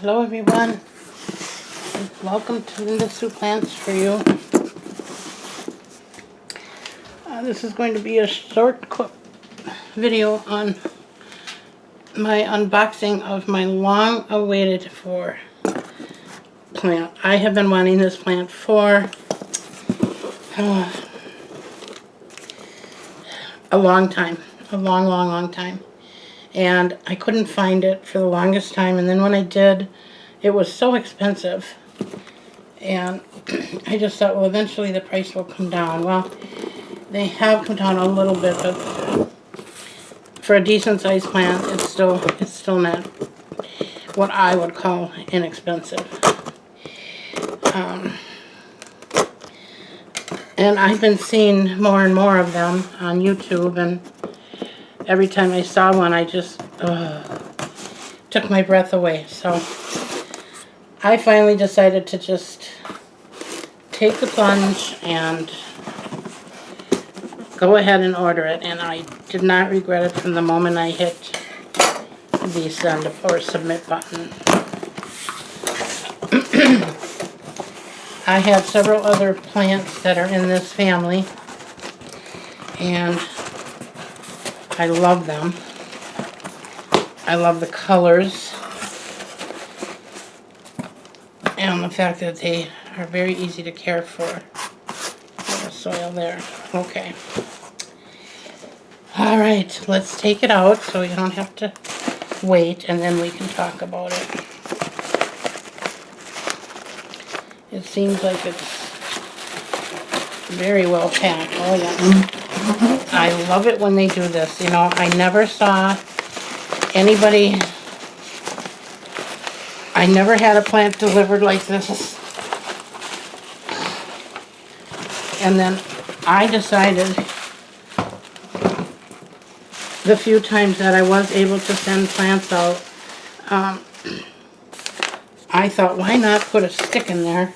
Hello everyone, welcome to lindasueplantsforyou. This is going to be a short quick video on my unboxing of my long awaited for plant. I have been wanting this plant for a long time, a long time. And I couldn't find it for the longest time, and then when I did, it was so expensive, and I just thought, well, eventually the price will come down. Well, they have come down a little bit, but for a decent sized plant, it's still not what I would call inexpensive. And I've been seeing more and more of them on YouTube, and every time I saw one, I just took my breath away. So I finally decided to just take the plunge and go ahead and order it. And I did not regret it from the moment I hit the send or submit button. I have several other plants that are in this family, and I love them. I love the colors and the fact that they are very easy to care for. The soil there. Okay. Alright, let's take it out so you don't have to wait, and then we can talk about it. It seems like it's very well packed. Oh yeah. I love it when they do this. You know, I never saw anybody, I never had a plant delivered like this. And then I decided the few times that I was able to send plants out, I thought, why not put a stick in there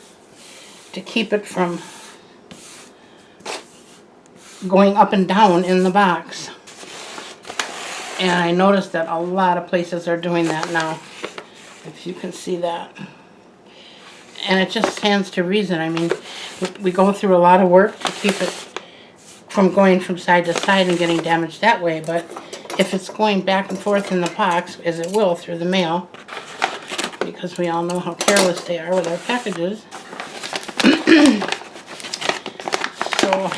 to keep it from going up and down in the box. And I noticed that a lot of places are doing that now, if you can see that. And it just stands to reason. I mean, we go through a lot of work to keep it from going from side to side and getting damaged that way, but if it's going back and forth in the box, as it will through the mail, because we all know how careless they are with our packages. So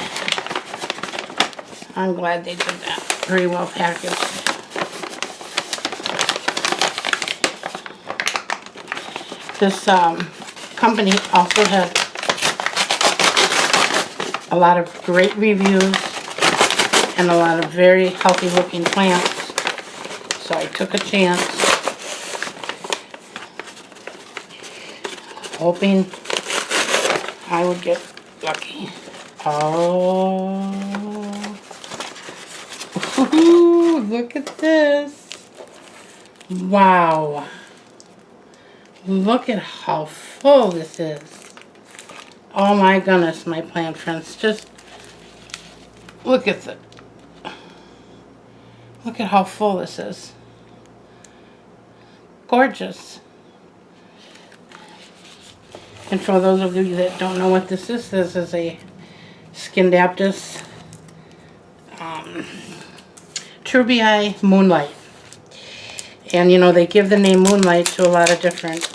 I'm glad they did that. Very well packaged. This company also had a lot of great reviews and a lot of very healthy looking plants. So I took a chance, hoping I would get lucky. Oh, ooh, look at this. Wow. Look at how full this is. Oh my goodness, my plant friends. Just look at the, look at how full this is. Gorgeous. And for those of you that don't know what this is a Scindaptus Tropicalplants Moonlight. And you know, they give the name Moonlight to a lot of different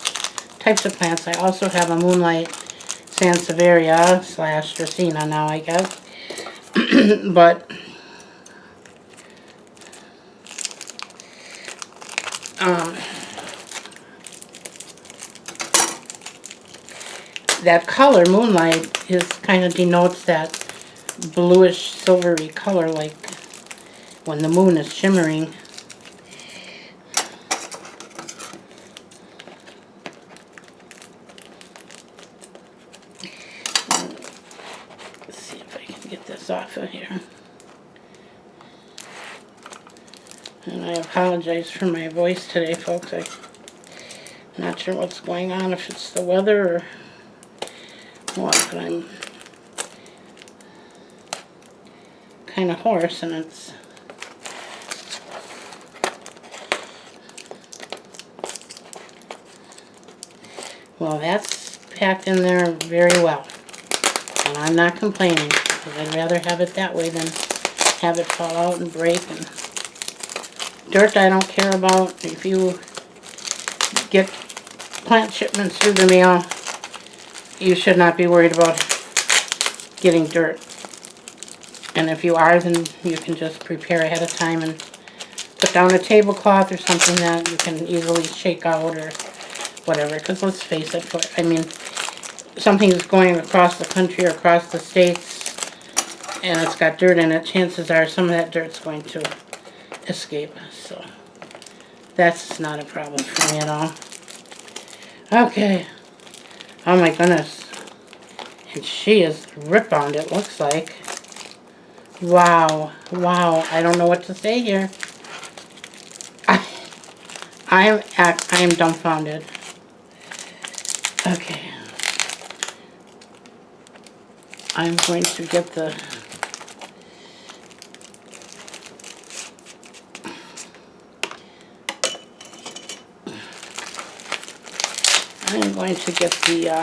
types of plants. I also have a Moonlight Sansevieria / Dracaena now, I guess. But that color, Moonlight, is kind of denotes that bluish silvery color, like when the moon is shimmering. Let's see if I can get this off of here. And I apologize for my voice today, folks. I'm not sure what's going on, if it's the weather or what, but I'm kind of hoarse, and it's Well, that's packed in there very well. And I'm not complaining, because I'd rather have it that way than have it fall out and break. And dirt I don't care about. If you get plant shipments through the mail, you should not be worried about getting dirt. And if you are, then you can just prepare ahead of time and put down a tablecloth or something that you can easily shake out or whatever. Because let's face it, I mean, something is going across the country or across the states and it's got dirt in it, chances are some of that dirt's going to escape. So that's not a problem for me at all. Okay. Oh my goodness. And she is rip-bound, it looks like. Wow. Wow. I don't know what to say here. I am dumbfounded. Okay. I'm going to get the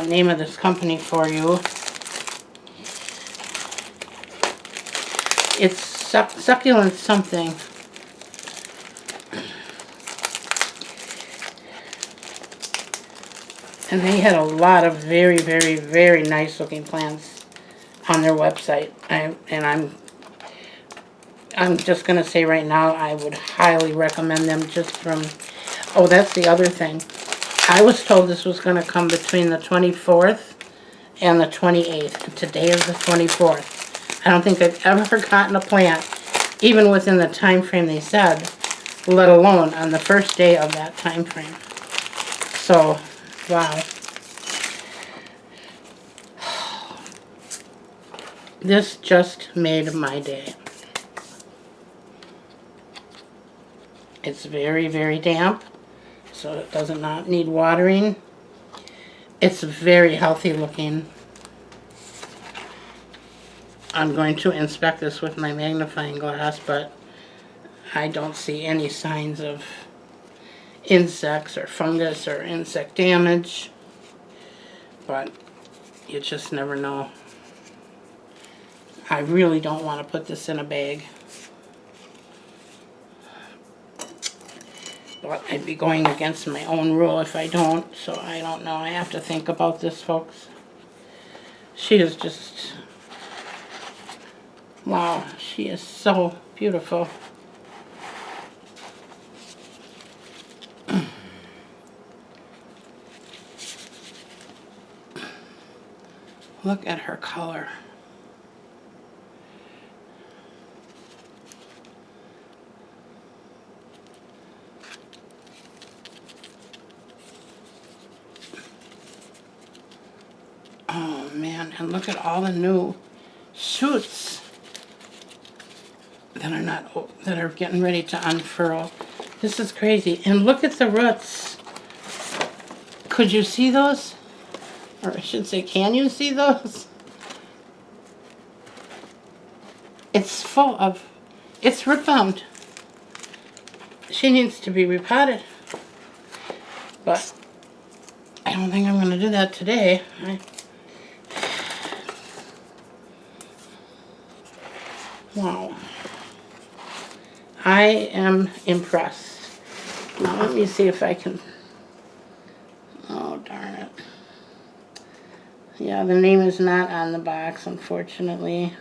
name of this company for you. It's succulent something. And they had a lot of very, very, very nice looking plants on their website. I'm just going to say right now, I would highly recommend them just from... Oh, that's the other thing. I was told this was going to come between the 24th and the 28th. And today is the 24th. I don't think I've ever gotten a plant, even within the time frame they said, let alone on the first day of that time frame. So, wow. This just made my day. It's very, very damp, so it does not need watering. It's very healthy looking. I'm going to inspect this with my magnifying glass, but I don't see any signs of insects or fungus or insect damage. But you just never know. I really don't want to put this in a bag. But I'd be going against my own rule if I don't, so I don't know. I have to think about this, folks. She is just... Wow, she is so beautiful. Look at her color. Oh man, and look at all the new shoots that are getting ready to unfurl. This is crazy. And look at the roots. Could you see those? Or I should say, can you see those? It's full of, it's rebound. She needs to be repotted. But I don't think I'm going to do that today. Wow. I am impressed. Now let me see if I can... Oh, darn it. Yeah, the name is not on the box, unfortunately.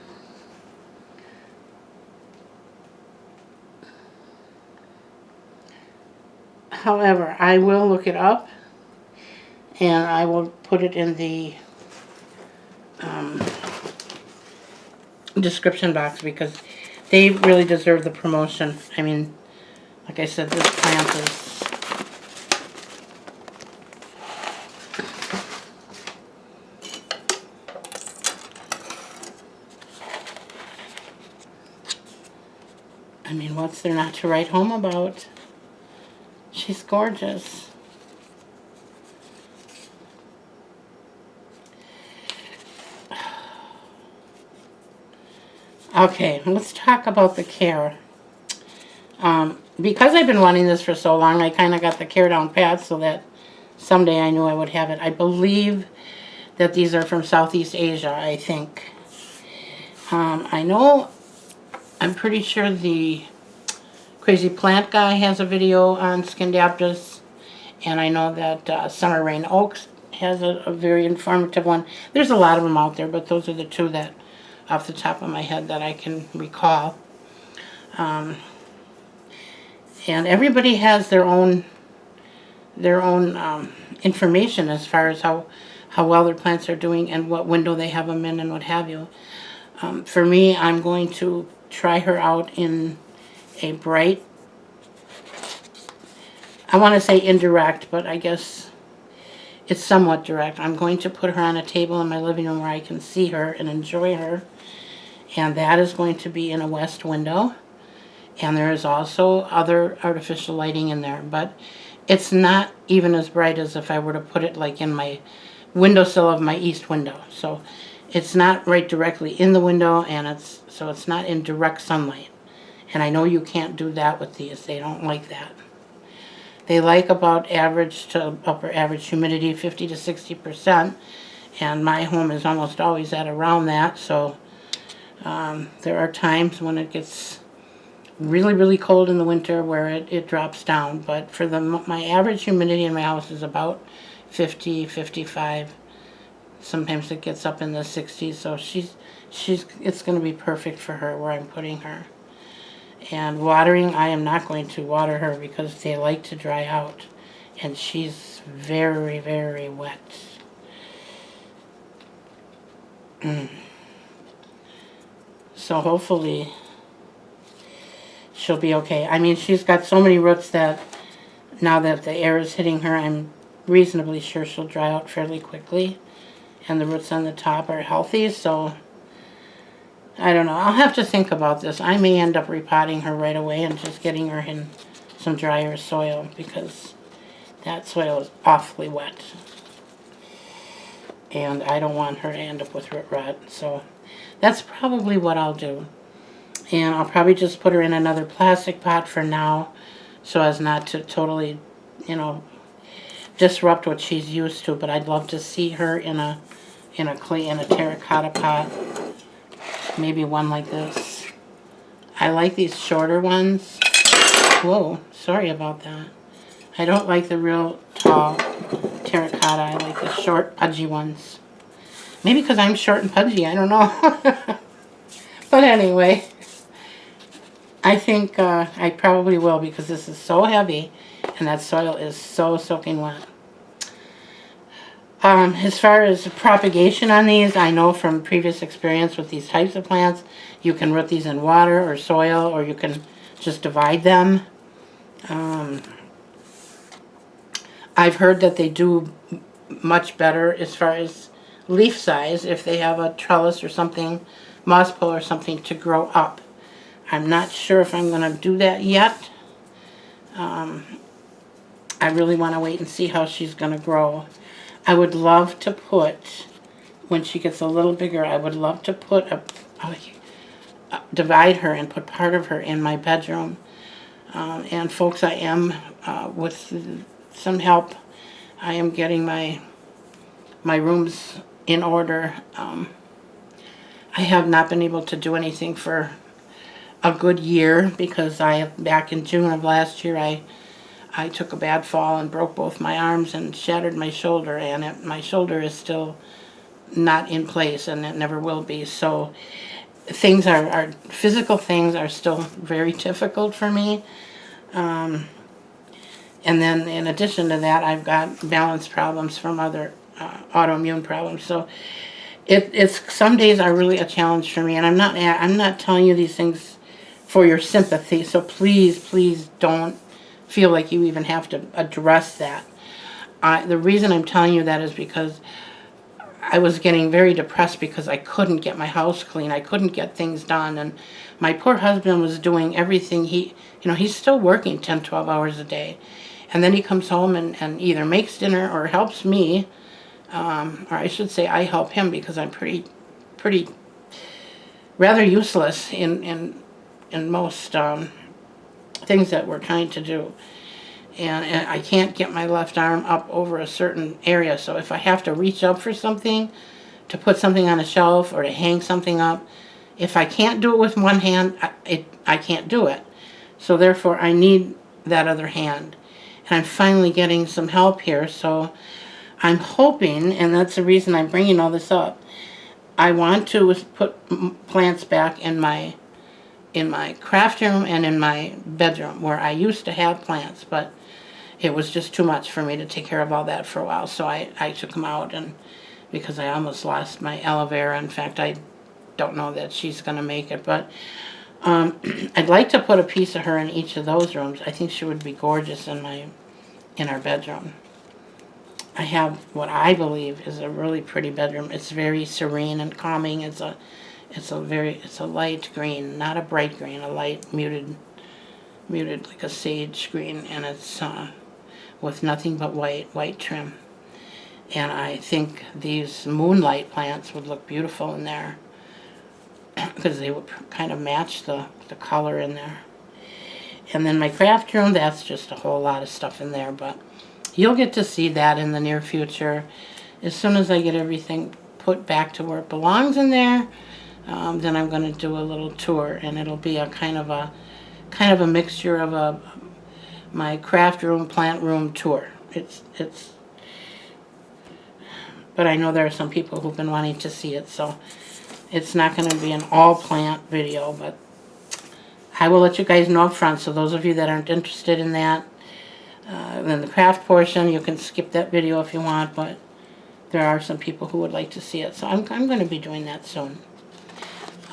However, I will look it up, and I will put it in the description box because they really deserve the promotion. I mean, like I said, this plant is... I mean, what's there not to write home about? She's gorgeous. Okay, let's talk about the care. Because I've been wanting this for so long, I kind of got the care down pat so that someday I knew I would have it. I believe that these are from Southeast Asia, I think. I know, I'm pretty sure the Crazy Plant Guy has a video on Scindaptus, and I know that Summer Rain Oaks has a very informative one. There's a lot of them out there, but those are the two that, off the top of my head, that I can recall. And everybody has their own information as far as how well their plants are doing and what window they have them in and what have you. For me, I'm going to try her out in a bright, I want to say indirect, but I guess it's somewhat direct. I'm going to put her on a table in my living room where I can see her and enjoy her. And that is going to be in a west window. And there is also other artificial lighting in there. But it's not even as bright as if I were to put it like in my windowsill of my east window. So it's not right directly in the window, and it's not in direct sunlight. And I know you can't do that with these. They don't like that. They like about average to upper average humidity, 50 to 60%, and my home is almost always at around that, so there are times when it gets really, really cold in the winter where it drops down, but for my average humidity in my house is about 50, 55. Sometimes it gets up in the 60s, so it's going to be perfect for her where I'm putting her. And watering, I am not going to water her because they like to dry out. And she's very, very wet. So hopefully she'll be okay. I mean, she's got so many roots that now that the air is hitting her, I'm reasonably sure she'll dry out fairly quickly. And the roots on the top are healthy, so I don't know. I'll have to think about this. I may end up repotting her right away and just getting her in some drier soil because that soil is awfully wet. And I don't want her to end up with root rot. So that's probably what I'll do. And I'll probably just put her in another plastic pot for now so as not to totally, disrupt what she's used to. But I'd love to see her in a terracotta pot. Maybe one like this. I like these shorter ones. Whoa, sorry about that. I don't like the real tall terracotta. I like the short, pudgy ones. Maybe because I'm short and pudgy, I don't know. But anyway, I think I probably will because this is so heavy and that soil is so soaking wet. As far as propagation on these, I know from previous experience with these types of plants, you can root these in water or soil, or you can just divide them. I've heard that they do much better as far as leaf size if they have a trellis or something, moss pole or something to grow up. I'm not sure if I'm going to do that yet. I really want to wait and see how she's going to grow. I would love to put, when she gets a little bigger, I would love to put divide her and put part of her in my bedroom. And folks, I am, with some help, I am getting my rooms in order. I have not been able to do anything for a good year because back in June of last year, I took a bad fall and broke both my arms and shattered my shoulder, and my shoulder is still not in place, and it never will be. So things physical things are still very difficult for me. And then in addition to that, I've got balance problems from other autoimmune problems. So it's some days are really a challenge for me, and I'm not telling you these things for your sympathy. So please don't feel like you even have to address that. The reason I'm telling you that is because I was getting very depressed because I couldn't get my house clean. I couldn't get things done, and my poor husband was doing everything. He's still working 10, 12 hours a day, and then he comes home and either makes dinner or helps me, or I should say I help him because I'm pretty rather useless in most things that we're trying to do. and I can't get my left arm up over a certain area. So if I have to reach up for something, to put something on a shelf or to hang something up, if I can't do it with one hand, I can't do it. So therefore I need that other hand. And I'm finally getting some help here, so I'm hoping, and that's the reason I'm bringing all this up, I want to put plants back in my craft room and in my bedroom where I used to have plants, but it was just too much for me to take care of all that for a while, so I took them out, and because I almost lost my aloe vera. In fact, I don't know that she's going to make it, but I'd like to put a piece of her in each of those rooms. I think she would be gorgeous in our bedroom. I have what I believe is a really pretty bedroom. It's very serene and calming. It's a light green, not a bright green, a light muted like a sage green, and it's with nothing but white trim. And I think these moonlight plants would look beautiful in there because they would kind of match the color in there. And then my craft room, that's just a whole lot of stuff in there, but you'll get to see that in the near future. As soon as I get everything put back to where it belongs in there, then I'm going to do a little tour, and it'll be a kind of a mixture of my craft room, plant room tour. But I know there are some people who've been wanting to see it, so it's not going to be an all plant video, but I will let you guys know up front. So those of you that aren't interested in that, then the craft portion, you can skip that video if you want, but there are some people who would like to see it, so I'm going to be doing that soon.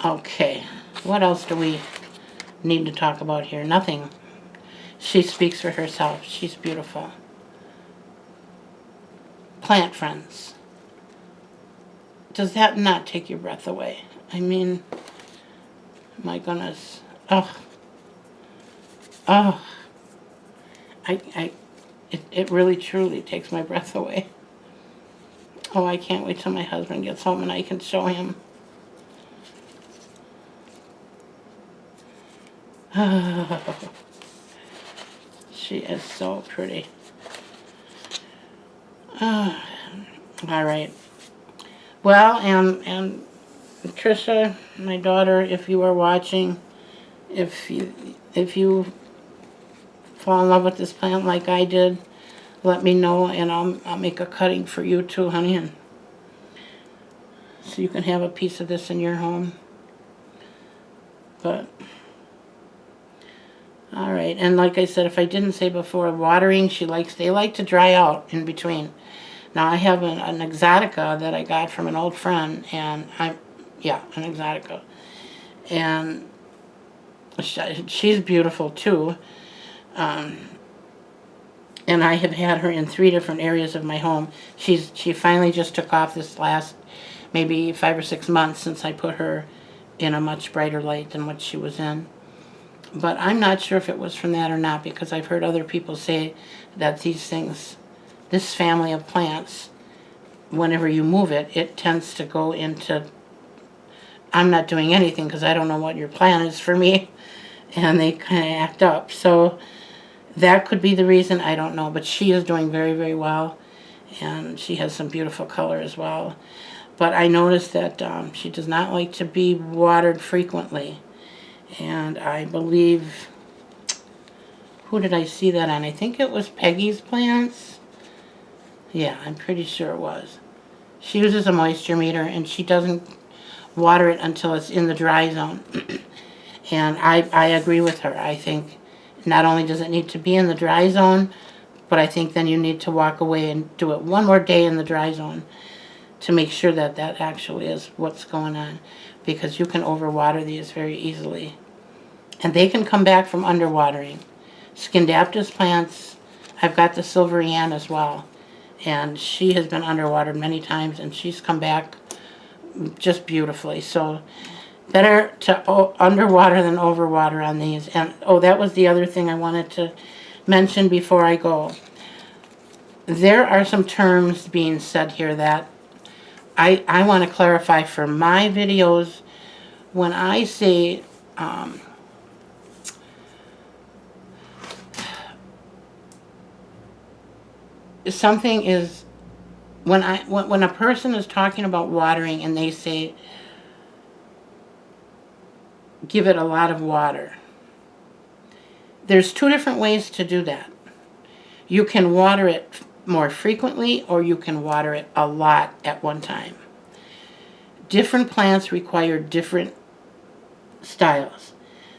Okay, what else do we need to talk about here? Nothing. She speaks for herself. She's beautiful. Plant friends. Does that not take your breath away? I mean, my goodness. Oh. It really truly takes my breath away. Oh, I can't wait till my husband gets home and I can show him. She is so pretty. All right. Well, and Trisha, my daughter, if you are watching, if you fall in love with this plant like I did, let me know, and I'll make a cutting for you too, honey, and so you can have a piece of this in your home. But all right, and like I said, if I didn't say before, watering, they like to dry out in between. Now I have an exotica that I got from an old friend, and an exotica, and she's beautiful too. And I have had her in 3 different areas of my home. She finally just took off this last maybe 5 or 6 months since I put her in a much brighter light than what she was in. But I'm not sure if it was from that or not, because I've heard other people say that these things, this family of plants, whenever you move it, it tends to go into, I'm not doing anything because I don't know what your plan is for me, and they kind of act up. So that could be the reason, I don't know. But she is doing very, very well, and she has some beautiful color as well. But I noticed that she does not like to be watered frequently. And I believe, who did I see that on? I think it was Peggy's plants. Yeah, I'm pretty sure it was. She uses a moisture meter, and she doesn't water it until it's in the dry zone. And I agree with her. I think not only does it need to be in the dry zone, but I think then you need to walk away and do it one more day in the dry zone to make sure that that actually is what's going on, because you can overwater these very easily. And they can come back from underwatering. Scindaptus plants, I've got the Silvery Ann as well, and she has been underwatered many times, and she's come back just beautifully. So better to underwater than overwater on these. And oh, that was the other thing I wanted to mention before I go. There are some terms being said here that I want to clarify for my videos. When I say something is, when a person is talking about watering and they say give it a lot of water, there's two different ways to do that. You can water it more frequently, or you can water it a lot at one time. Different plants require different styles.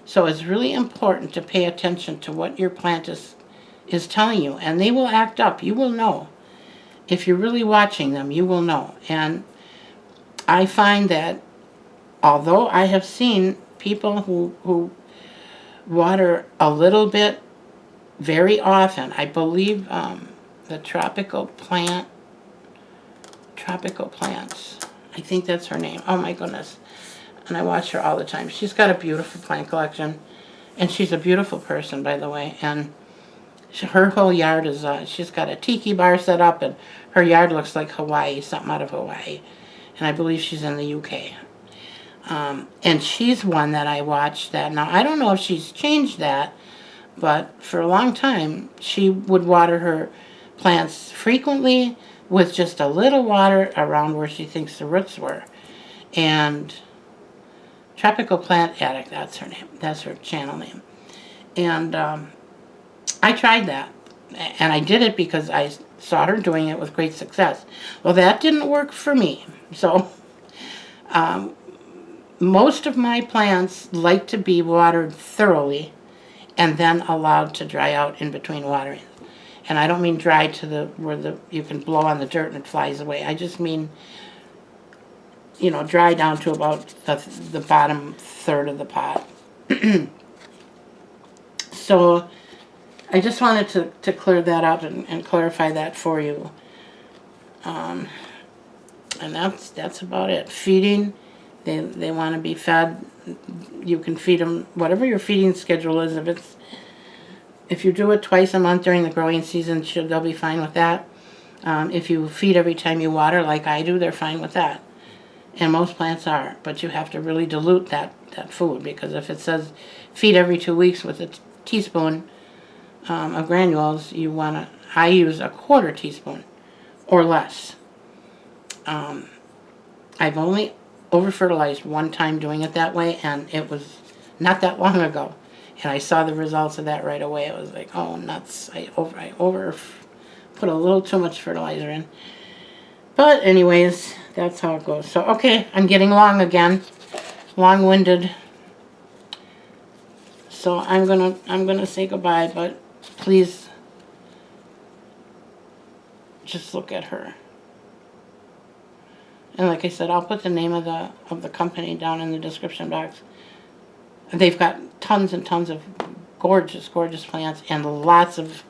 So it's really important to pay attention to what your plant is telling you, and they will act up. You will know. If you're really watching them, you will know. And I find that although I have seen people who water a little bit very often, I believe the Tropical Plants, I think that's her name. Oh my goodness. And I watch her all the time. She's got a beautiful plant collection, and she's a beautiful person, by the way. And her whole yard is, she's got a tiki bar set up, and her yard looks like Hawaii, something out of Hawaii. And I believe she's in the UK. And she's one that I watched that. Now, I don't know if she's changed that, but for a long time, she would water her plants frequently with just a little water around where she thinks the roots were. And Tropical Plant Addict, that's her name. That's her channel name. And I tried that. And I did it because I saw her doing it with great success. Well, that didn't work for me. So most of my plants like to be watered thoroughly and then allowed to dry out in between watering. And I don't mean dry to where you can blow on the dirt and it flies away. I just mean, you know, dry down to about the bottom third of the pot. So I just wanted to clear that up and clarify that for you. And that's about it. Feeding, they want to be fed. You can feed them whatever your feeding schedule is. If you do it twice a month during the growing season, they'll be fine with that. If you feed every time you water, like I do, they're fine with that. And most plants are, but you have to really dilute that food, because if it says feed every 2 weeks with a teaspoon of granules, I use a quarter teaspoon or less. I've only over-fertilized one time doing it that way, and it was not that long ago. And I saw the results of that right away. It was like, oh, nuts. I put a little too much fertilizer in. But anyways, that's how it goes. So, okay, I'm getting long again. Long-winded. So I'm gonna say goodbye, but please just look at her. And like I said, I'll put the name of the company down in the description box. They've got tons and tons of gorgeous, gorgeous plants and lots of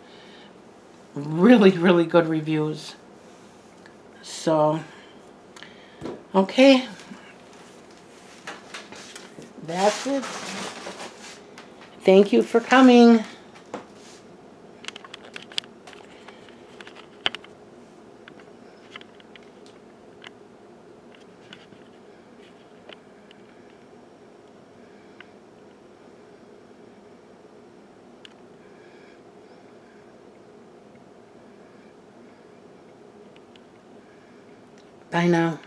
really, really good reviews. So, okay. That's it. Thank you for coming. Bye now.